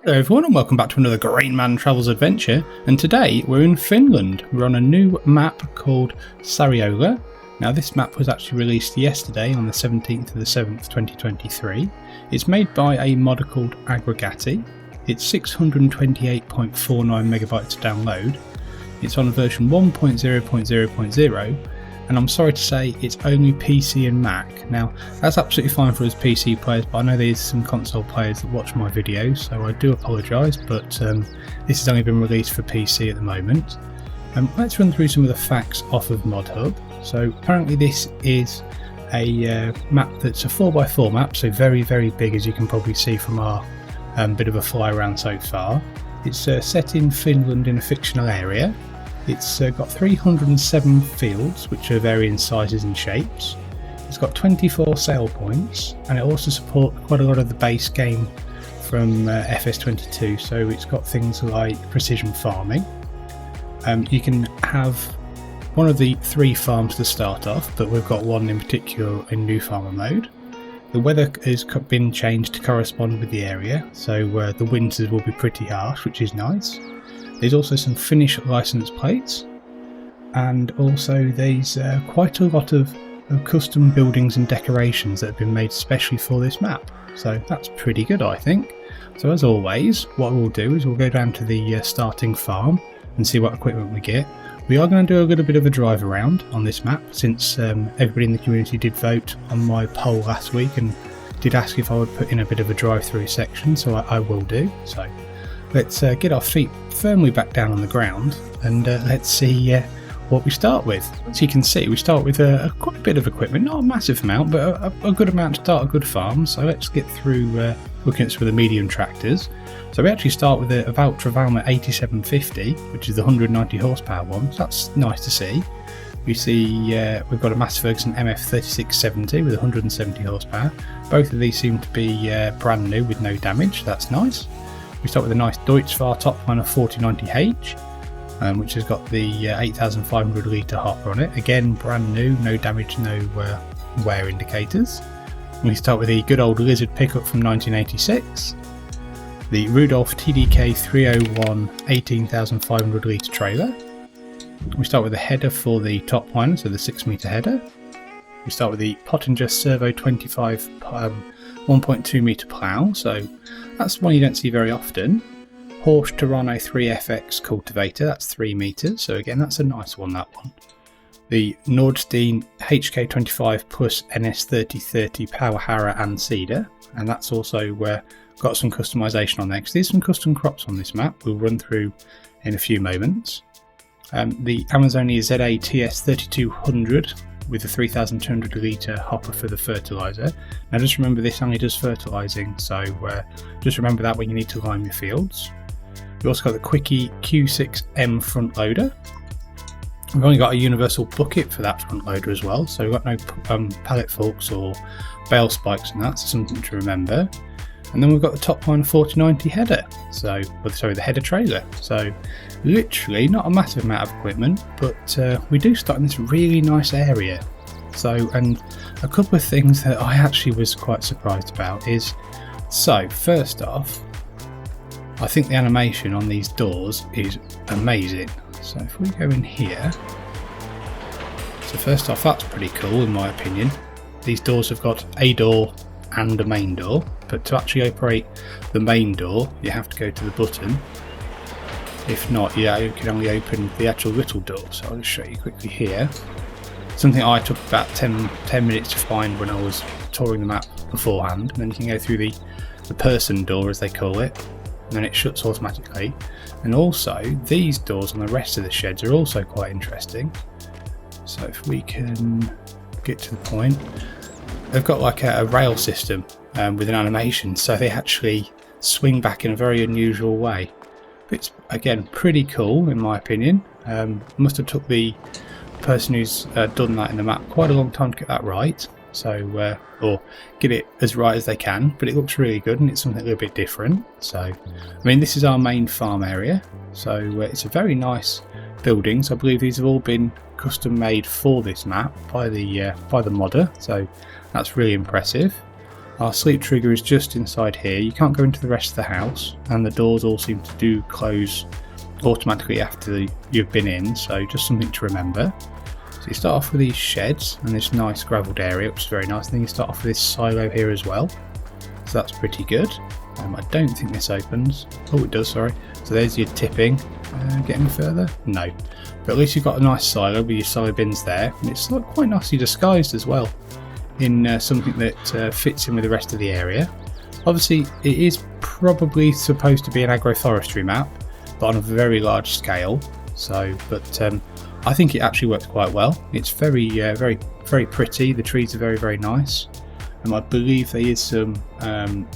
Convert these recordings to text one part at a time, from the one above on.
Hello everyone and welcome back to another Grainman Travels adventure, and today we're in Finland. We're on a new map called Sariola. Now this map was actually released yesterday on the 17th of the 7th 2023. It's made by a modder called Agrogaatti. It's 628.49 megabytes to download. It's on version 1.0.0.0 and I'm sorry to say it's only PC and Mac. Now that's absolutely fine for us PC players, but I know there's some console players that watch my videos, so I do apologise, but this has only been released for PC at the moment. Let's run through some of the facts off of ModHub. So apparently this is a map that's a 4x4 map, so very big, as you can probably see from our bit of a fly around so far. It's set in Finland in a fictional area. It's got 307 fields, which are varying sizes and shapes. It's got 24 sale points, and it also supports quite a lot of the base game from FS22, so it's got things like precision farming. You can have one of the 3 farms to start off, but we've got one in particular in new farmer mode. The weather has been changed to correspond with the area, so the winters will be pretty harsh, which is nice. There's also some Finnish license plates, and also there's quite a lot of custom buildings and decorations that have been made specially for this map, so that's pretty good, I think. So as always, what we'll do is we'll go down to the starting farm and see what equipment we get. We are going to do a little bit of a drive around on this map, since everybody in the community did vote on my poll last week and did ask if I would put in a bit of a drive-through section, so I will do. So let's get our feet firmly back down on the ground and let's see what we start with. As you can see, we start with quite a bit of equipment, not a massive amount, but a good amount to start a good farm. So let's get through looking at some of the medium tractors. So we actually start with a Valtra Valmet 8750, which is the 190 horsepower one. So that's nice to see. We see we've got a Massey Ferguson MF3670 with 170 horsepower. Both of these seem to be brand new with no damage. That's nice. We start with a nice Deutz-Fahr Topline of 4090H, which has got the 8,500 litre hopper on it. Again, brand new, no damage, no wear indicators. We start with the good old Lizard pickup from 1986. The Rudolph TDK 301 18,500 litre trailer. We start with the header for the top line, so the 6 metre header. We start with the Pottinger Servo 25 1.2 metre plough, so that's one you don't see very often. Horsch Terrano 3FX cultivator, that's 3 metres, so again that's a nice one, that one. The Nordstein HK25 plus NS3030 power harrow and seeder, and that's also got some customisation on there, because there's some custom crops on this map we'll run through in a few moments. The Amazonia ZA TS 3200 with a 3,200 litre hopper for the fertiliser. Now just remember, this only does fertilising, so just remember that when you need to lime your fields. We've also got the Quickie Q6M front loader. We've only got a universal bucket for that front loader as well, so we've got no pallet forks or bale spikes, and that's something to remember. And then we've got the Topline 4090 header, the header trailer. So literally not a massive amount of equipment, but we do start in this really nice area. So, and a couple of things that I actually was quite surprised about is, so first off, I think the animation on these doors is amazing. So if we go in here, so first off, that's pretty cool in my opinion. These doors have got a door and a main door, but to actually operate the main door you have to go to the button. If not, you can only open the actual little door. So I'll just show you quickly here. Something I took about 10 minutes to find when I was touring the map beforehand. And then you can go through the person door, as they call it, and then it shuts automatically. And also these doors on the rest of the sheds are also quite interesting. So if we can get to the point, they've got like a rail system with an animation, so they actually swing back in a very unusual way. It's again pretty cool in my opinion. Must have took the person who's done that in the map quite a long time to get that right, so or get it as right as they can, but it looks really good and it's something a little bit different. So I mean, this is our main farm area, so it's a very nice building. So I believe these have all been custom made for this map by the modder, so that's really impressive. Our sleep trigger is just inside here. You can't go into the rest of the house, and the doors all seem to close automatically after you've been in, so just something to remember. So you start off with these sheds and this nice gravelled area, which is very nice. And then you start off with this silo here as well, so that's pretty good. I don't think this opens. Oh, it does, sorry. So there's your tipping. Get any further? No. But at least you've got a nice silo with your silo bins there, and it's quite nicely disguised as well in something that fits in with the rest of the area. Obviously, it is probably supposed to be an agroforestry map, but on a very large scale. But I think it actually works quite well. It's very pretty. The trees are very nice, and I believe there is some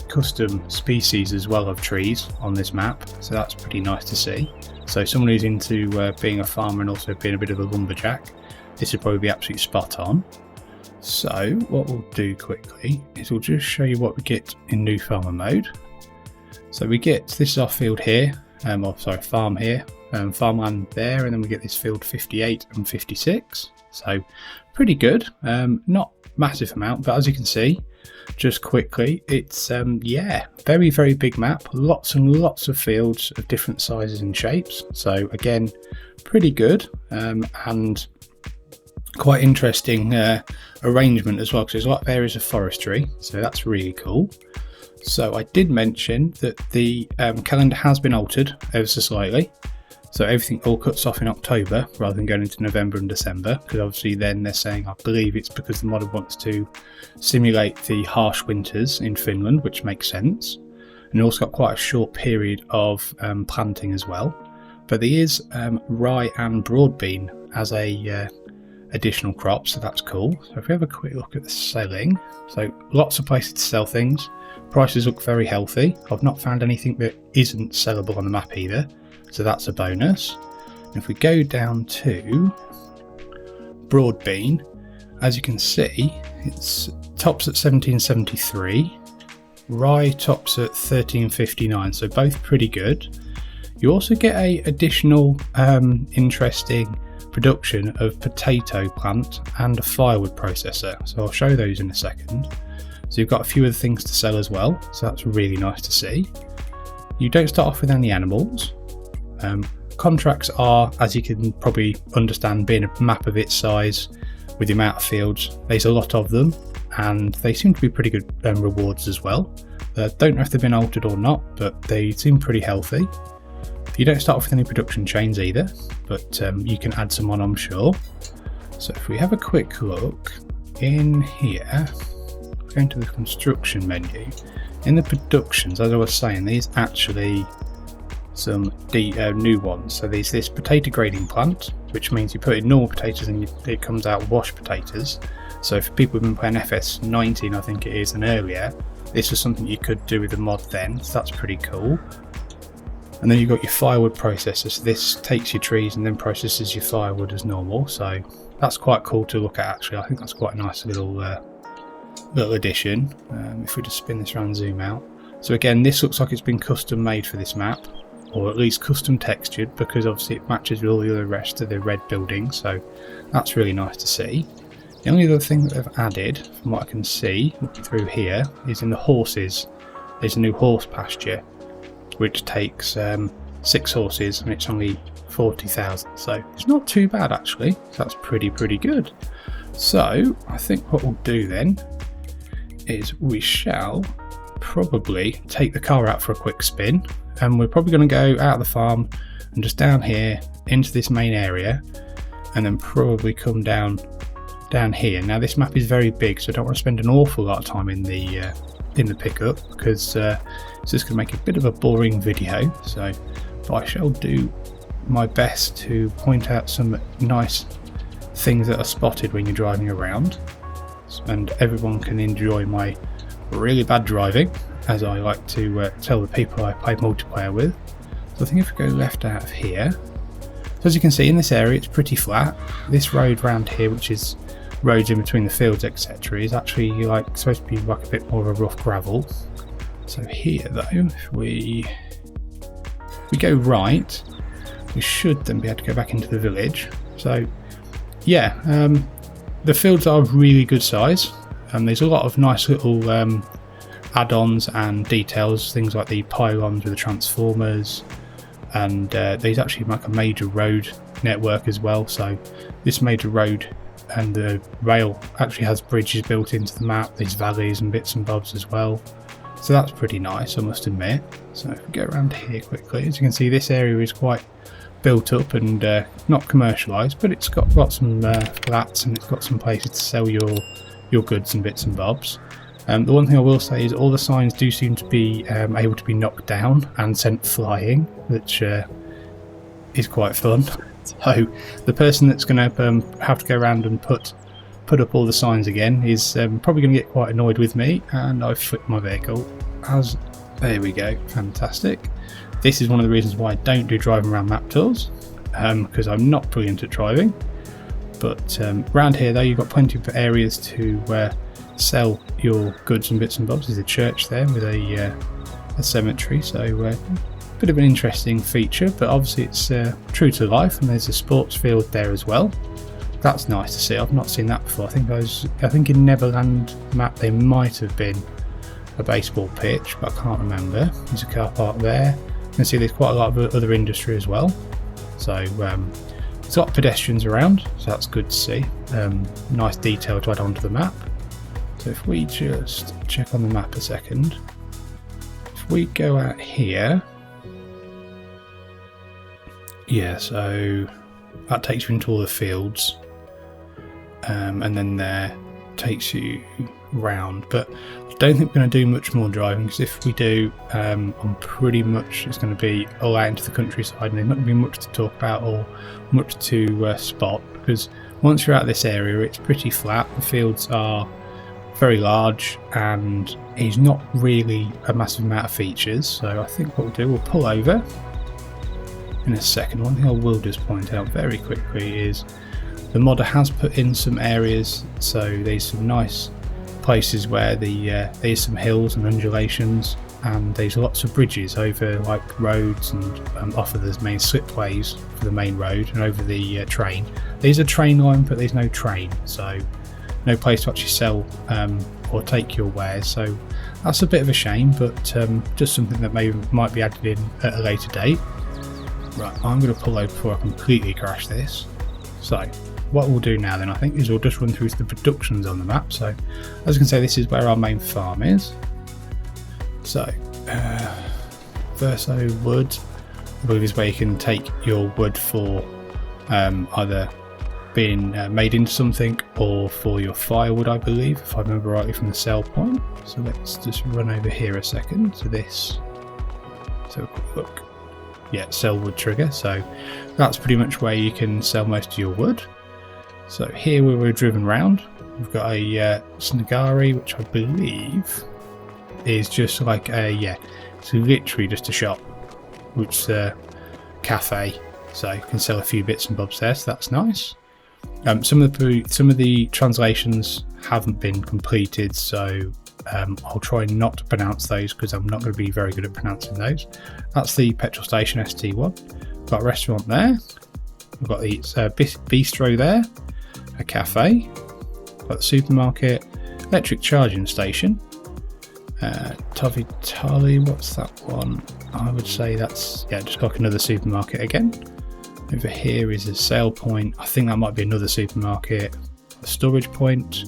custom species as well of trees on this map, so that's pretty nice to see. So someone who's into being a farmer and also being a bit of a lumberjack, this would probably be absolutely spot on. So what we'll do quickly is we'll just show you what we get in new farmer mode. So we get, this is our field here, farm here, farmland there, and then we get this field 58 and 56. So pretty good, not massive amount, but as you can see, just quickly, it's very big map, lots and lots of fields of different sizes and shapes. So again, pretty good, and quite interesting arrangement as well, because there's a lot of areas of forestry, so that's really cool. So I did mention that the calendar has been altered ever so slightly, so everything all cuts off in October rather than going into November and December, because obviously then they're saying, I believe it's because the model wants to simulate the harsh winters in Finland, which makes sense, and also got quite a short period of planting as well. But there is rye and broad bean as a additional crop, so that's cool. So if we have a quick look at the selling, so lots of places to sell things, prices look very healthy. I've not found anything that isn't sellable on the map either, so that's a bonus. And if we go down to broad bean, as you can see, it's tops at 1773, rye tops at 1359, so both pretty good. You also get a additional interesting production of potato plant and a firewood processor, so I'll show those in a second. So you've got a few other things to sell as well, so that's really nice to see. You don't start off with any animals. Contracts are, as you can probably understand, being a map of its size with the amount of fields, there's a lot of them, and they seem to be pretty good rewards as well. Don't know if they've been altered or not, but they seem pretty healthy. You don't start off with any production chains either, but you can add some on, I'm sure. So if we have a quick look in here, go into the construction menu. In the productions, as I was saying, these actually some new ones. So there's this potato grading plant, which means you put in normal potatoes and it comes out washed potatoes. So for people who've been playing FS19, I think it is, and earlier, this is something you could do with the mod then, so that's pretty cool. And then you've got your firewood processor, so this takes your trees and then processes your firewood as normal, so that's quite cool to look at actually. I think that's quite a nice little addition. If we just spin this around and zoom out. So again, this looks like it's been custom made for this map, or at least custom textured, because obviously it matches with all the other rest of the red buildings, so that's really nice to see. The only other thing that they've added, from what I can see looking through here, is in the horses. There's a new horse pasture, which takes 6 horses, and it's only 40,000, so it's not too bad actually. So that's pretty good. So I think what we'll do then is we shall probably take the car out for a quick spin, and we're probably going to go out of the farm and just down here into this main area, and then probably come down here. Now this map is very big, so I don't want to spend an awful lot of time in the pickup, because it's just going to make a bit of a boring video. So but I shall do my best to point out some nice things that are spotted when you're driving around, and everyone can enjoy my really bad driving, as I like to tell the people I play multiplayer with. So I think if we go left out of here, so as you can see in this area it's pretty flat. This road round here, which is roads in between the fields etc., is actually supposed to be like a bit more of a rough gravel. So here though, if we go right, we should then be able to go back into the village. So yeah, the fields are really good size, and there's a lot of nice little add-ons and details, things like the pylons with the transformers, and there's actually like a major road network as well. So this major road and the rail actually has bridges built into the map. There's valleys and bits and bobs as well, so that's pretty nice, I must admit. So if we go around here quickly, as you can see, this area is quite built up and not commercialised, but it's got some flats, and it's got some places to sell your goods and bits and bobs. The one thing I will say is all the signs do seem to be able to be knocked down and sent flying, which is quite fun. So the person that's going to have to go around and put up all the signs again is probably going to get quite annoyed with me, and I've flipped my vehicle. There we go, fantastic. This is one of the reasons why I don't do driving around map tours, because I'm not brilliant at driving. But around here though, you've got plenty of areas to sell your goods and bits and bobs. There's a church there with a cemetery, so a bit of an interesting feature, but obviously it's true to life. And there's a sports field there as well. That's nice to see. I've not seen that before. I think in Neverland map there might have been a baseball pitch, but I can't remember. There's a car park there. You can see there's quite a lot of other industry as well. So there's a lot of pedestrians around, so that's good to see. Nice detail to add onto the map. So if we just check on the map a second, if we go out here, yeah, so that takes you into all the fields, and then there takes you round. But I don't think we're going to do much more driving, because if we do, I'm pretty much it's going to be all out into the countryside, and there's not going to be much to talk about or much to spot, because once you're out of this area it's pretty flat. The fields are very large and it's not really a massive amount of features. So I think what we'll do, we'll pull over in a second. One thing I will just point out very quickly is the modder has put in some areas, so there's some nice places where there's some hills and undulations, and there's lots of bridges over like roads and off of the main slipways for the main road and over the train. There's a train line, but there's no train, so no place to actually sell or take your wares. So that's a bit of a shame, but just something that might be added in at a later date. Right, I'm going to pull over before I completely crash this. So what we'll do now then, I think, is we'll just run through the productions on the map. So as you can see, this is where our main farm is. So Verso Wood, I believe, is where you can take your wood for either being made into something or for your firewood, I believe, if I remember rightly from the sell point. So let's just run over here a second to this. So a quick look. Yeah, sell wood trigger. So that's pretty much where you can sell most of your wood. So here where we're driven round, we've got a Snagari, which I believe is just like it's literally just a shop, which is a cafe. So you can sell a few bits and bobs there, so that's nice. Some of the translations haven't been completed, so I'll try not to pronounce those because I'm not going to be very good at pronouncing those. That's the petrol station ST1. Got a restaurant there. We've got the bistro there, a cafe. Got the supermarket, electric charging station. Tavitali, what's that one? I would say that's just like another supermarket again. Over here is a sale point. I think that might be another supermarket. A storage point.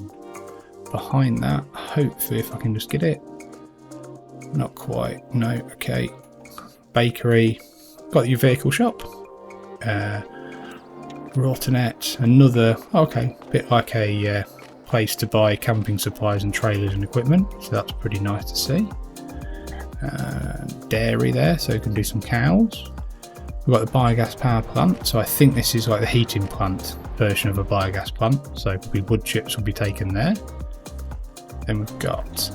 Behind that, hopefully, if I can just get it. Not quite. No. Okay. Bakery. Got your vehicle shop. Rotanet. Another. Okay. Bit like a place to buy camping supplies and trailers and equipment. So that's pretty nice to see. Dairy there, so you can do some cows. We've got the biogas power plant, so I think this is like the heating plant version of a biogas plant, so probably wood chips will be taken there. Then we've got,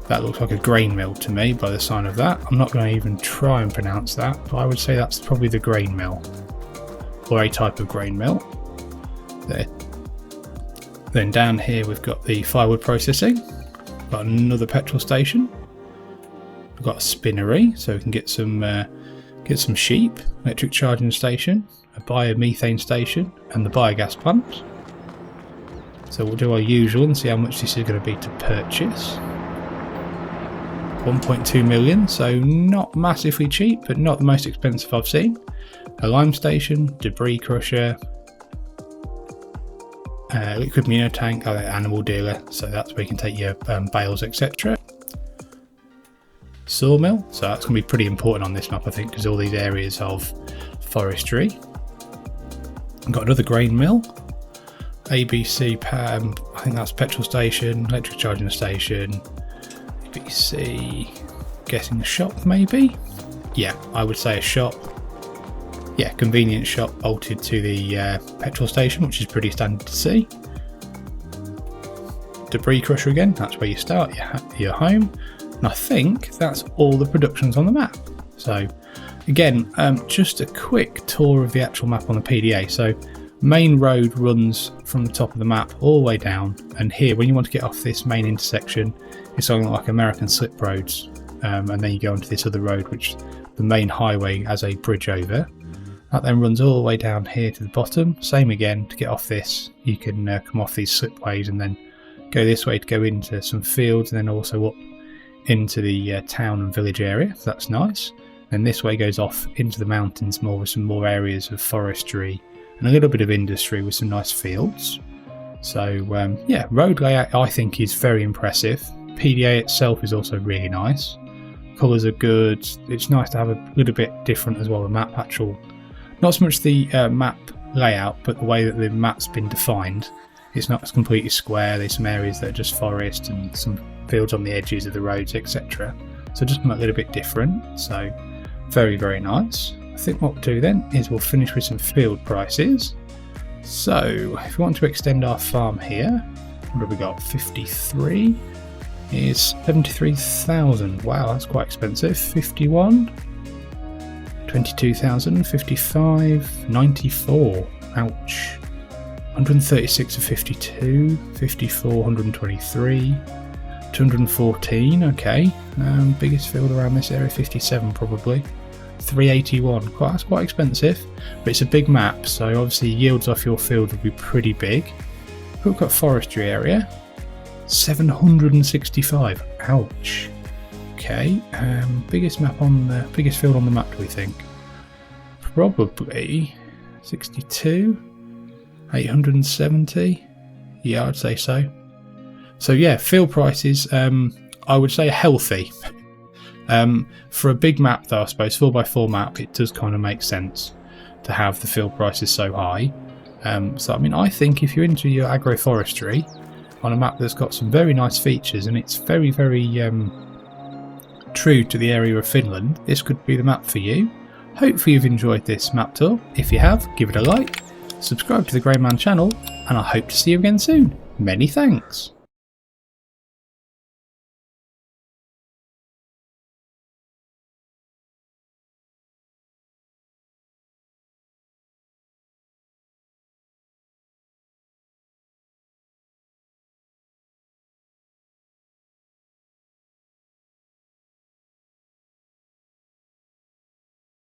that looks like a grain mill to me by the sign of that. I'm not going to even try and pronounce that, but I would say that's probably the grain mill, or a type of grain mill. There. Then down here we've got the firewood processing, got another petrol station, we've got a spinnery, so we can get some sheep, electric charging station, a biomethane station, and the biogas plant. So we'll do our usual and see how much this is going to be to purchase. 1.2 million, so not massively cheap, but not the most expensive I've seen. A lime station, debris crusher, liquid manure tank, animal dealer, so that's where you can take your bales, etc. Sawmill, so that's going to be pretty important on this map, I think, because all these areas of forestry. Got another grain mill, ABC, I think that's petrol station, electric charging station, ABC, guessing a shop maybe? Yeah, I would say a shop. Yeah, convenience shop bolted to the petrol station, which is pretty standard to see. Debris crusher again, that's where you start your home. And I think that's all the productions on the map. So again, just a quick tour of the actual map on the PDA. So main road runs from the top of the map all the way down, and here when you want to get off this main intersection, it's something like American slip roads, and then you go onto this other road, which the main highway has a bridge over. That then runs all the way down here to the bottom. Same again, to get off this you can come off these slipways and then go this way to go into some fields, and then also up into the town and village area, so that's nice. And this way goes off into the mountains more, with some more areas of forestry and a little bit of industry with some nice fields. So yeah, road layout I think is very impressive. PDA itself is also really nice. Colours are good. It's nice to have a little bit different as well, the map actual, not so much the map layout, but the way that the map's been defined. It's not completely square, there's some areas that are just forest and some fields on the edges of the roads, etc. So just a little bit different, so very, very nice. I think what we'll do then is we'll finish with some field prices. So if we want to extend our farm here, what have we got? 53 is 73,000. Wow, that's quite expensive. 51, 22,000, 55, 94. Ouch. 136 of 52, 54, 123, 214. Okay, biggest field around this area, 57 probably. 381. That's quite expensive, but it's a big map, so obviously yields off your field would be pretty big. We've got forestry area, 765. Ouch. Okay, biggest field on the map, do we think? Probably 62, 870. Yeah, I'd say so. So yeah, field prices, I would say healthy. For a big map though, I suppose 4x4 map, it does kind of make sense to have the field prices so high. So I mean, I think if you're into your agroforestry on a map that's got some very nice features and it's very, very true to the area of Finland, this could be the map for you. Hopefully you've enjoyed this map tour. If you have, give it a like, subscribe to the Grainman channel, and I hope to see you again soon. Many thanks.